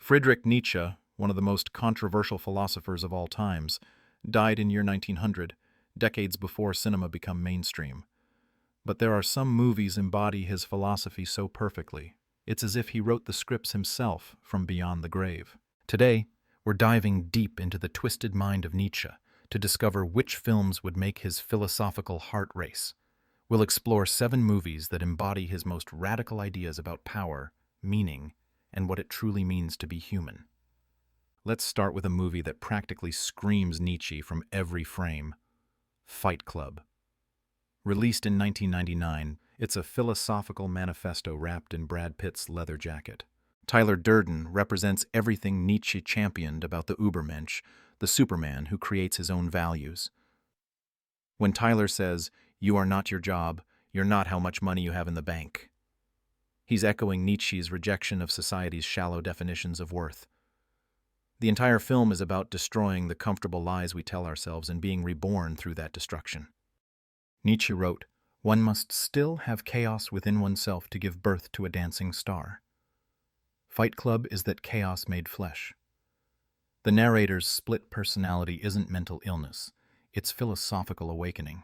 Friedrich Nietzsche, one of the most controversial philosophers of all times, died in year 1900, decades before cinema became mainstream. But there are some movies embody his philosophy so perfectly. It's as if he wrote the scripts himself from beyond the grave. Today, we're diving deep into the twisted mind of Nietzsche to discover which films would make his philosophical heart race. We'll explore 7 movies that embody his most radical ideas about power, meaning, and what it truly means to be human. Let's start with a movie that practically screams Nietzsche from every frame: Fight Club. Released in 1999, it's a philosophical manifesto wrapped in Brad Pitt's leather jacket. Tyler Durden represents everything Nietzsche championed about the Ubermensch, the Superman who creates his own values. When Tyler says, "You are not your job, you're not how much money you have in the bank," he's echoing Nietzsche's rejection of society's shallow definitions of worth. The entire film is about destroying the comfortable lies we tell ourselves and being reborn through that destruction. Nietzsche wrote, "One must still have chaos within oneself to give birth to a dancing star." Fight Club is that chaos made flesh. The narrator's split personality isn't mental illness, it's philosophical awakening.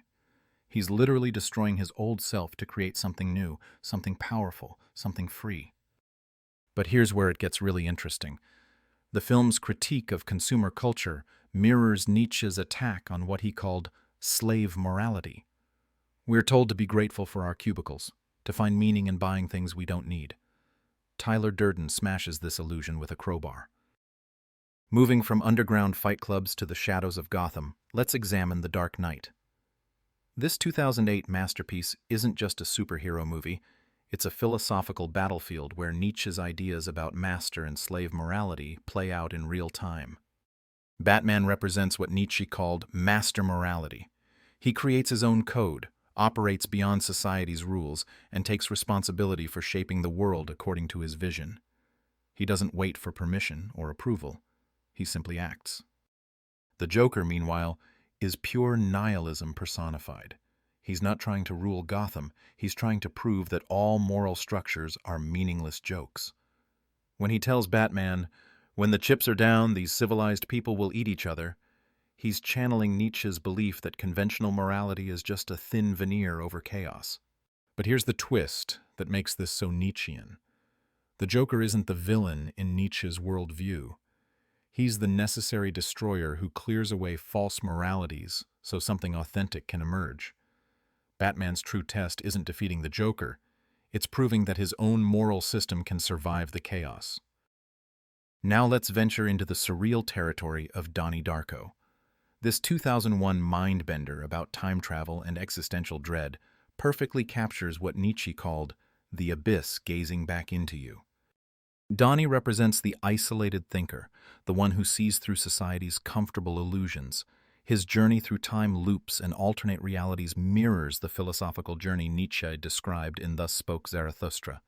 He's literally destroying his old self to create something new, something powerful, something free. But here's where it gets really interesting. The film's critique of consumer culture mirrors Nietzsche's attack on what he called slave morality. We're told to be grateful for our cubicles, to find meaning in buying things we don't need. Tyler Durden smashes this illusion with a crowbar. Moving from underground fight clubs to the shadows of Gotham, let's examine The Dark Knight. This 2008 masterpiece isn't just a superhero movie, it's a philosophical battlefield where Nietzsche's ideas about master and slave morality play out in real time. Batman represents what Nietzsche called master morality. He creates his own code, operates beyond society's rules, and takes responsibility for shaping the world according to his vision. He doesn't wait for permission or approval. He simply acts. The Joker, meanwhile, is pure nihilism personified. He's not trying to rule Gotham, he's trying to prove that all moral structures are meaningless jokes. When he tells Batman, "When the chips are down, these civilized people will eat each other," he's channeling Nietzsche's belief that conventional morality is just a thin veneer over chaos. But here's the twist that makes this so Nietzschean. The Joker isn't the villain in Nietzsche's worldview. He's the necessary destroyer who clears away false moralities so something authentic can emerge. Batman's true test isn't defeating the Joker, it's proving that his own moral system can survive the chaos. Now let's venture into the surreal territory of Donnie Darko. This 2001 mind-bender about time travel and existential dread perfectly captures what Nietzsche called the abyss gazing back into you. Donnie represents the isolated thinker, the one who sees through society's comfortable illusions. His journey through time loops and alternate realities mirrors the philosophical journey Nietzsche described in Thus Spoke Zarathustra.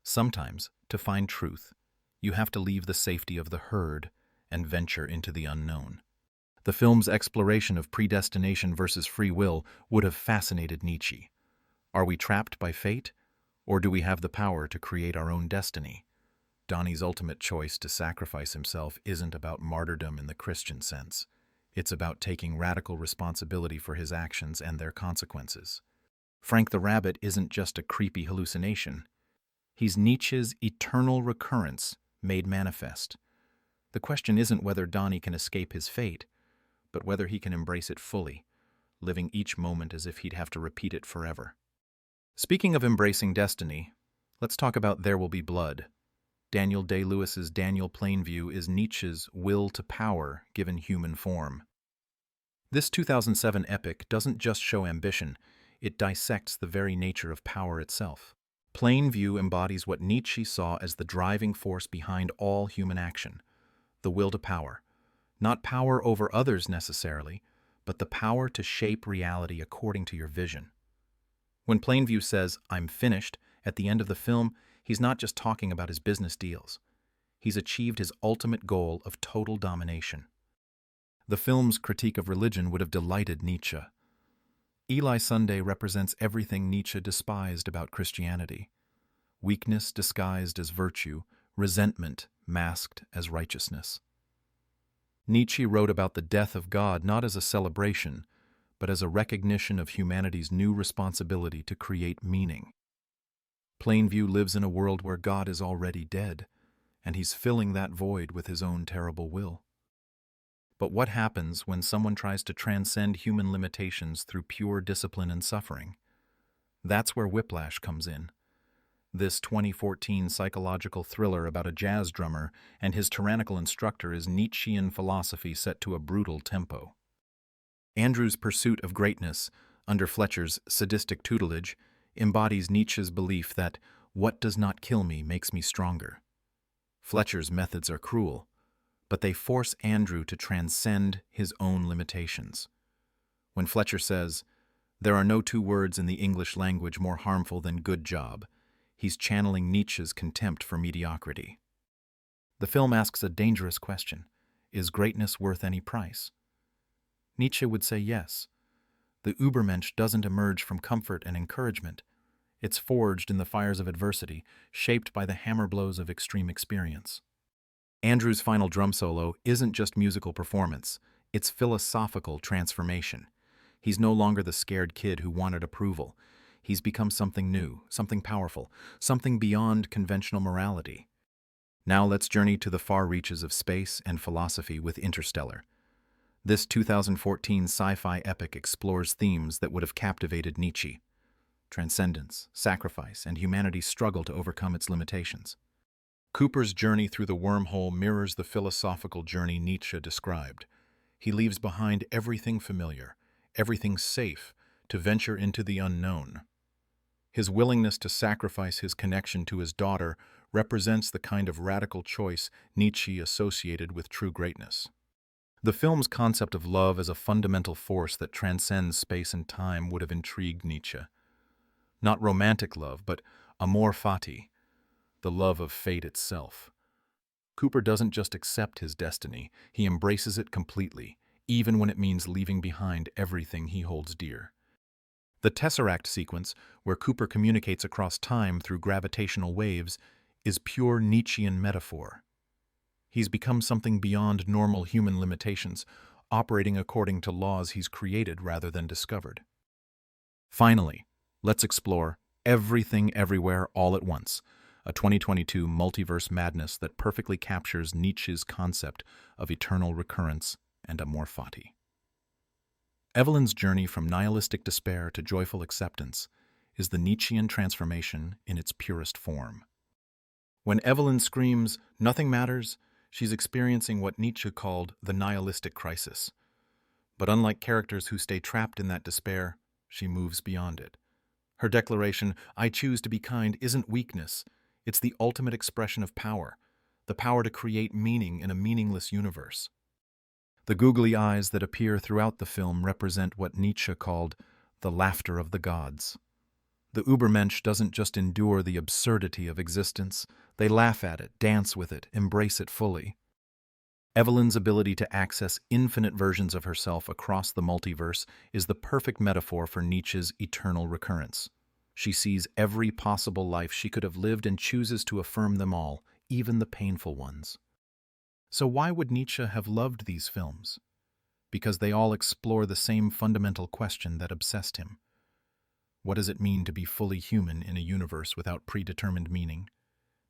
Sometimes, to find truth, you have to leave the safety of the herd and venture into the unknown. The film's exploration of predestination versus free will would have fascinated Nietzsche. Are we trapped by fate, or do we have the power to create our own destiny? Donnie's ultimate choice to sacrifice himself isn't about martyrdom in the Christian sense. It's about taking radical responsibility for his actions and their consequences. Frank the Rabbit isn't just a creepy hallucination. He's Nietzsche's eternal recurrence made manifest. The question isn't whether Donnie can escape his fate, but whether he can embrace it fully, living each moment as if he'd have to repeat it forever. Speaking of embracing destiny, let's talk about There Will Be Blood. Daniel Day-Lewis's Daniel Plainview is Nietzsche's will to power given human form. This 2007 epic doesn't just show ambition, it dissects the very nature of power itself. Plainview embodies what Nietzsche saw as the driving force behind all human action, the will to power. Not power over others necessarily, but the power to shape reality according to your vision. When Plainview says, "I'm finished," at the end of the film, he's not just talking about his business deals. He's achieved his ultimate goal of total domination. The film's critique of religion would have delighted Nietzsche. Eli Sunday represents everything Nietzsche despised about Christianity. Weakness disguised as virtue, resentment masked as righteousness. Nietzsche wrote about the death of God not as a celebration, but as a recognition of humanity's new responsibility to create meaning. Plainview lives in a world where God is already dead, and he's filling that void with his own terrible will. But what happens when someone tries to transcend human limitations through pure discipline and suffering? That's where Whiplash comes in. This 2014 psychological thriller about a jazz drummer and his tyrannical instructor is Nietzschean philosophy set to a brutal tempo. Andrew's pursuit of greatness, under Fletcher's sadistic tutelage, embodies Nietzsche's belief that what does not kill me makes me stronger. Fletcher's methods are cruel, but they force Andrew to transcend his own limitations. When Fletcher says, "There are no two words in the English language more harmful than good job," he's channeling Nietzsche's contempt for mediocrity. The film asks a dangerous question: is greatness worth any price? Nietzsche would say yes. The Ubermensch doesn't emerge from comfort and encouragement. It's forged in the fires of adversity, shaped by the hammer blows of extreme experience. Andrew's final drum solo isn't just musical performance, it's philosophical transformation. He's no longer the scared kid who wanted approval. He's become something new, something powerful, something beyond conventional morality. Now let's journey to the far reaches of space and philosophy with Interstellar. This 2014 sci-fi epic explores themes that would have captivated Nietzsche: transcendence, sacrifice, and humanity's struggle to overcome its limitations. Cooper's journey through the wormhole mirrors the philosophical journey Nietzsche described. He leaves behind everything familiar, everything safe, to venture into the unknown. His willingness to sacrifice his connection to his daughter represents the kind of radical choice Nietzsche associated with true greatness. The film's concept of love as a fundamental force that transcends space and time would have intrigued Nietzsche. Not romantic love, but amor fati, the love of fate itself. Cooper doesn't just accept his destiny, he embraces it completely, even when it means leaving behind everything he holds dear. The Tesseract sequence, where Cooper communicates across time through gravitational waves, is pure Nietzschean metaphor. He's become something beyond normal human limitations, operating according to laws he's created rather than discovered. Finally, let's explore Everything Everywhere All at Once, a 2022 multiverse madness that perfectly captures Nietzsche's concept of eternal recurrence and amor fati. Evelyn's journey from nihilistic despair to joyful acceptance is the Nietzschean transformation in its purest form. When Evelyn screams, "Nothing matters," she's experiencing what Nietzsche called the nihilistic crisis. But unlike characters who stay trapped in that despair, she moves beyond it. Her declaration, "I choose to be kind," isn't weakness. It's the ultimate expression of power, the power to create meaning in a meaningless universe. The googly eyes that appear throughout the film represent what Nietzsche called the laughter of the gods. The Ubermensch doesn't just endure the absurdity of existence, they laugh at it, dance with it, embrace it fully. Evelyn's ability to access infinite versions of herself across the multiverse is the perfect metaphor for Nietzsche's eternal recurrence. She sees every possible life she could have lived and chooses to affirm them all, even the painful ones. So why would Nietzsche have loved these films? Because they all explore the same fundamental question that obsessed him. What does it mean to be fully human in a universe without predetermined meaning?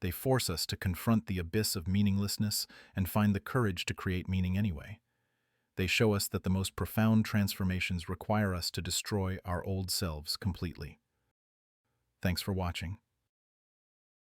They force us to confront the abyss of meaninglessness and find the courage to create meaning anyway. They show us that the most profound transformations require us to destroy our old selves completely. Thanks for watching.